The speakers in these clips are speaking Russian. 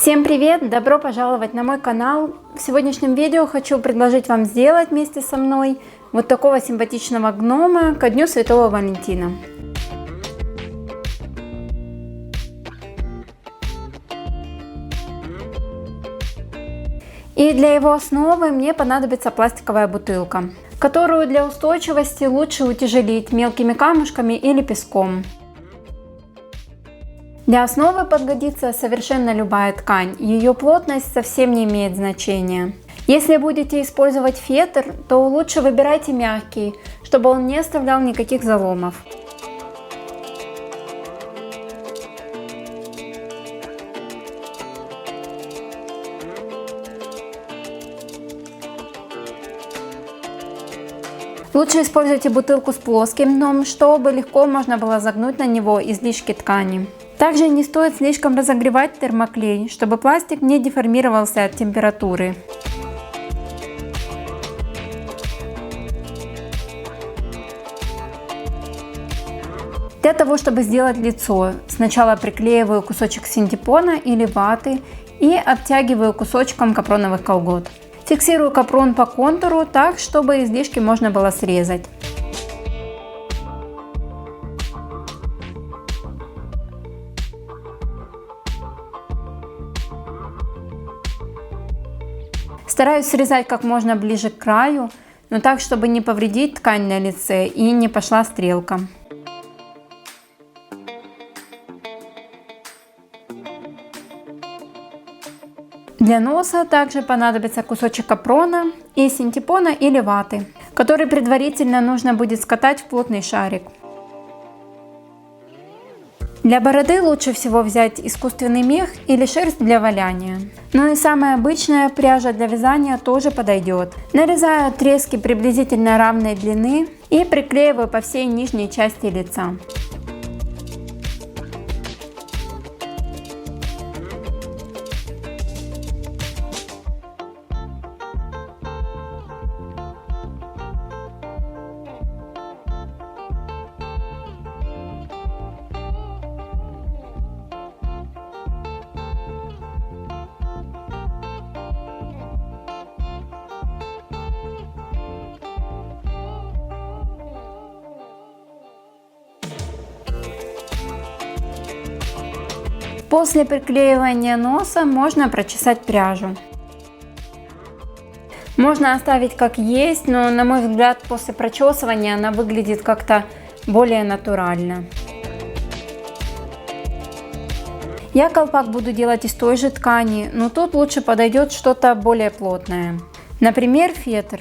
Всем привет! Добро пожаловать на мой канал! В сегодняшнем видео хочу предложить вам сделать вместе со мной вот такого симпатичного гнома ко Дню Святого Валентина. И для его основы мне понадобится пластиковая бутылка, которую для устойчивости лучше утяжелить мелкими камушками или песком. Для основы подгодится совершенно любая ткань, ее плотность совсем не имеет значения. Если будете использовать фетр, то лучше выбирайте мягкий, чтобы он не оставлял никаких заломов. Лучше используйте бутылку с плоским дном, чтобы легко можно было загнуть на него излишки ткани. Также не стоит слишком разогревать термоклей, чтобы пластик не деформировался от температуры. Для того, чтобы сделать лицо, сначала приклеиваю кусочек синтепона или ваты и обтягиваю кусочком капроновых колгот. Фиксирую капрон по контуру так, чтобы излишки можно было срезать. Стараюсь срезать как можно ближе к краю, но так, чтобы не повредить ткань на лице и не пошла стрелка. Для носа также понадобится кусочек капрона и синтепона или ваты, который предварительно нужно будет скатать в плотный шарик. Для бороды лучше всего взять искусственный мех или шерсть для валяния. Ну и самая обычная пряжа для вязания тоже подойдет. Нарезаю отрезки приблизительно равной длины и приклеиваю по всей нижней части лица. После приклеивания носа можно прочесать пряжу. Можно оставить как есть, но на мой взгляд после прочесывания она выглядит как-то более натурально. Я колпак буду делать из той же ткани, но тут лучше подойдет что-то более плотное. Например, фетр.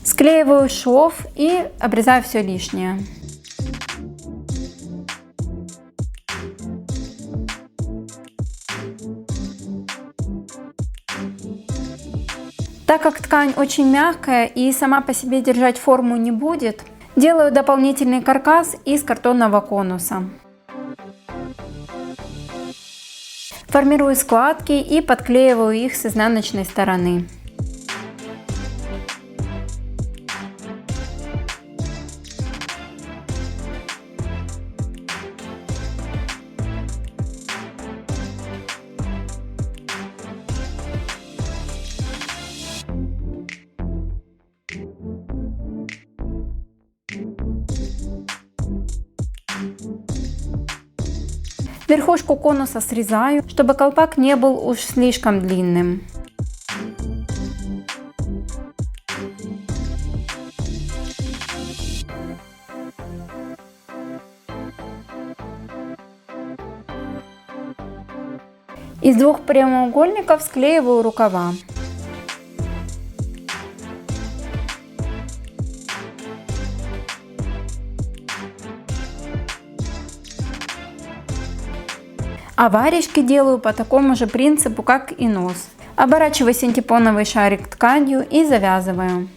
Склеиваю шов и обрезаю все лишнее. Так как ткань очень мягкая и сама по себе держать форму не будет, делаю дополнительный каркас из картонного конуса. Формирую складки и подклеиваю их с изнаночной стороны. Верхушку конуса срезаю, чтобы колпак не был уж слишком длинным. Из двух прямоугольников склеиваю рукава. А варежки делаю по такому же принципу, как и нос. Оборачиваю синтепоновый шарик тканью и завязываю.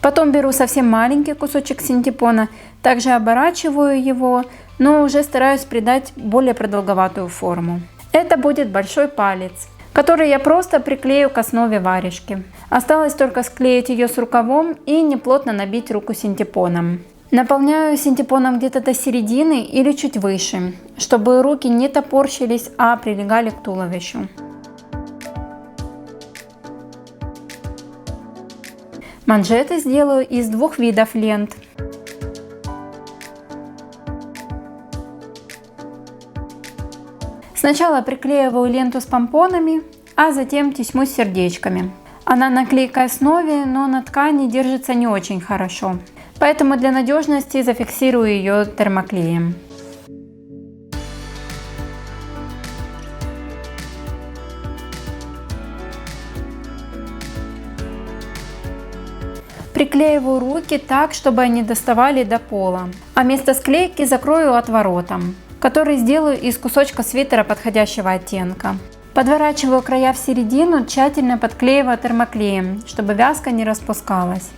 Потом беру совсем маленький кусочек синтепона, также оборачиваю его, но уже стараюсь придать более продолговатую форму. Это будет большой палец, который я просто приклею к основе варежки. Осталось только склеить ее с рукавом и неплотно набить руку синтепоном. Наполняю синтепоном где-то до середины или чуть выше, чтобы руки не топорщились, а прилегали к туловищу. Манжеты сделаю из двух видов лент. Сначала приклеиваю ленту с помпонами, а затем тесьму с сердечками. Она на клейкой основе, но на ткани держится не очень хорошо, поэтому для надежности зафиксирую ее термоклеем. Приклеиваю руки так, чтобы они доставали до пола, а место склейки закрою отворотом, который сделаю из кусочка свитера подходящего оттенка. Подворачиваю края в середину, тщательно подклеивая термоклеем, чтобы вязка не распускалась.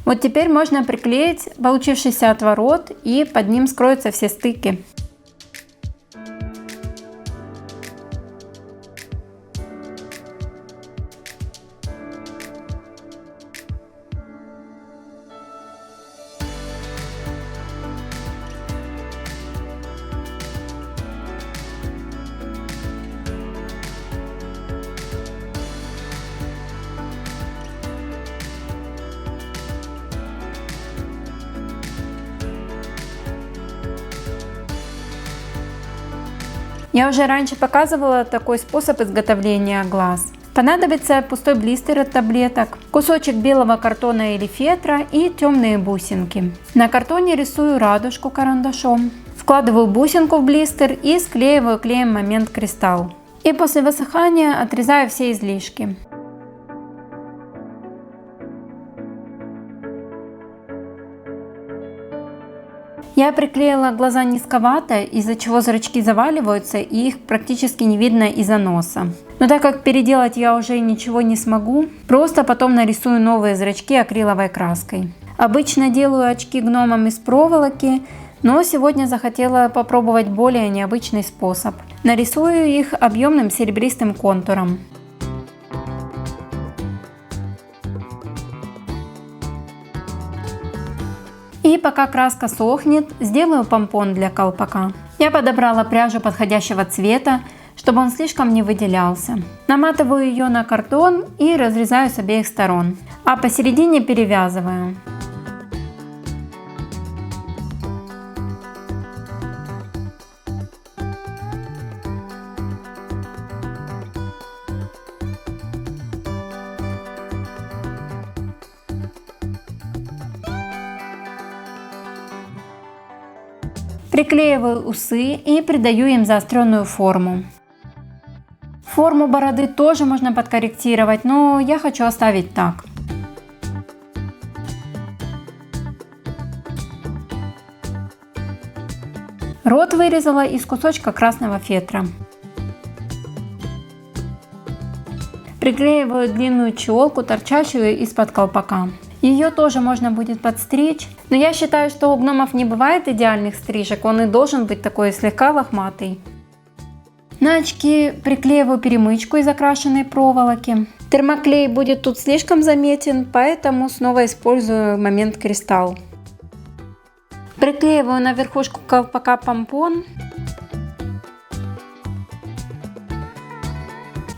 Вот теперь можно приклеить получившийся отворот, и под ним скроются все стыки. Я уже раньше показывала такой способ изготовления глаз. Понадобится пустой блистер от таблеток, кусочек белого картона или фетра и темные бусинки. На картоне рисую радужку карандашом, вкладываю бусинку в блистер и склеиваю клеем момент кристалл. И после высыхания отрезаю все излишки. Я приклеила глаза низковато, из-за чего зрачки заваливаются и их практически не видно из-за носа. Но так как переделать я уже ничего не смогу, просто потом нарисую новые зрачки акриловой краской. Обычно делаю очки гномам из проволоки, но сегодня захотела попробовать более необычный способ. Нарисую их объемным серебристым контуром. И пока краска сохнет, сделаю помпон для колпака. Я подобрала пряжу подходящего цвета, чтобы он слишком не выделялся. Наматываю ее на картон и разрезаю с обеих сторон, а посередине перевязываю. Приклеиваю усы и придаю им заостренную форму. Форму бороды тоже можно подкорректировать, но я хочу оставить так. Рот вырезала из кусочка красного фетра. Приклеиваю длинную челку, торчащую из-под колпака. Ее тоже можно будет подстричь, но я считаю, что у гномов не бывает идеальных стрижек, он и должен быть такой слегка лохматый. На очки приклеиваю перемычку из окрашенной проволоки. Термоклей будет тут слишком заметен, поэтому снова использую момент кристалл. Приклеиваю на верхушку колпака помпон.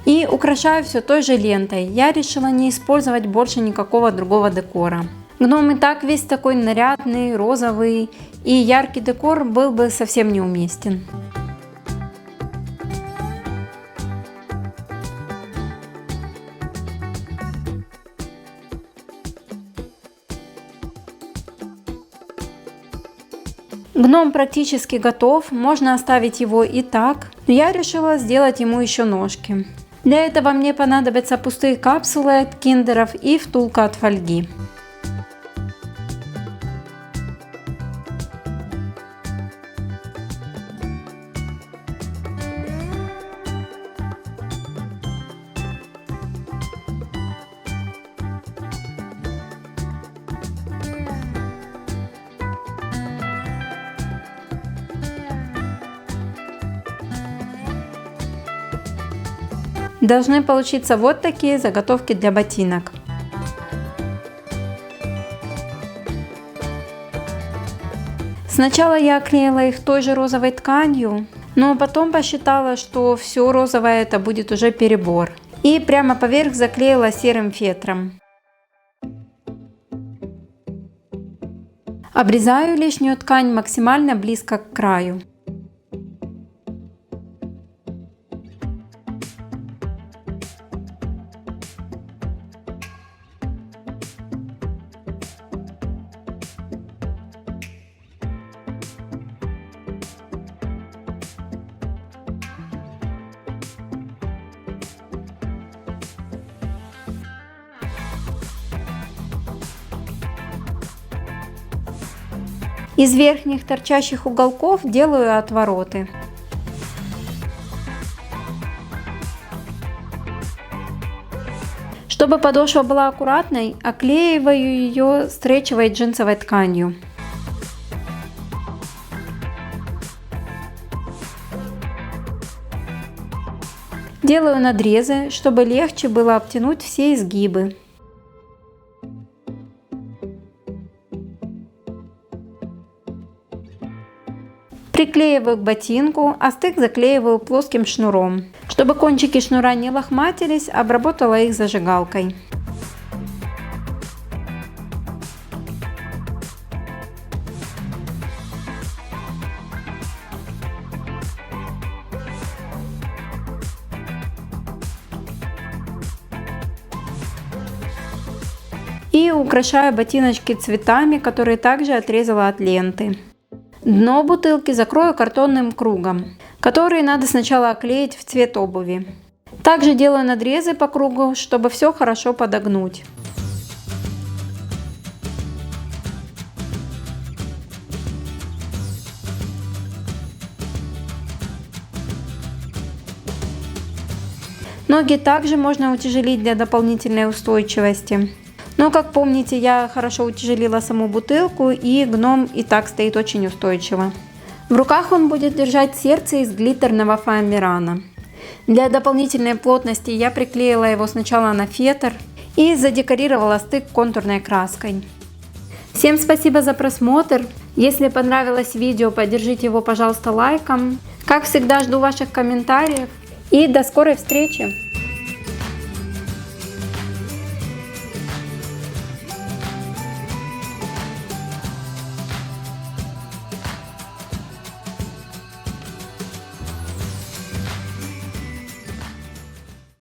И украшаю все той же лентой. Я решила не использовать больше никакого другого декора. Гном и так весь такой нарядный, розовый, и яркий декор был бы совсем неуместен. Гном практически готов, можно оставить его и так, но я решила сделать ему еще ножки. Для этого мне понадобятся пустые капсулы от киндеров и втулка от фольги. Должны получиться вот такие заготовки для ботинок. Сначала я оклеила их той же розовой тканью, но потом посчитала, что все розовое это будет уже перебор. И прямо поверх заклеила серым фетром. Обрезаю лишнюю ткань максимально близко к краю. Из верхних торчащих уголков делаю отвороты. Чтобы подошва была аккуратной, оклеиваю ее стретчевой джинсовой тканью. Делаю надрезы, чтобы легче было обтянуть все изгибы. Приклеиваю к ботинку, а стык заклеиваю плоским шнуром. Чтобы кончики шнура не лохматились, обработала их зажигалкой. И украшаю ботиночки цветами, которые также отрезала от ленты. Дно бутылки закрою картонным кругом, который надо сначала оклеить в цвет обуви. Также делаю надрезы по кругу, чтобы все хорошо подогнуть. Ноги также можно утяжелить для дополнительной устойчивости. Но, как помните, я хорошо утяжелила саму бутылку, и гном и так стоит очень устойчиво. В руках он будет держать сердце из глиттерного фоамирана. Для дополнительной плотности я приклеила его сначала на фетр и задекорировала стык контурной краской. Всем спасибо за просмотр. Если понравилось видео, поддержите его, пожалуйста, лайком. Как всегда, жду ваших комментариев. И до скорой встречи!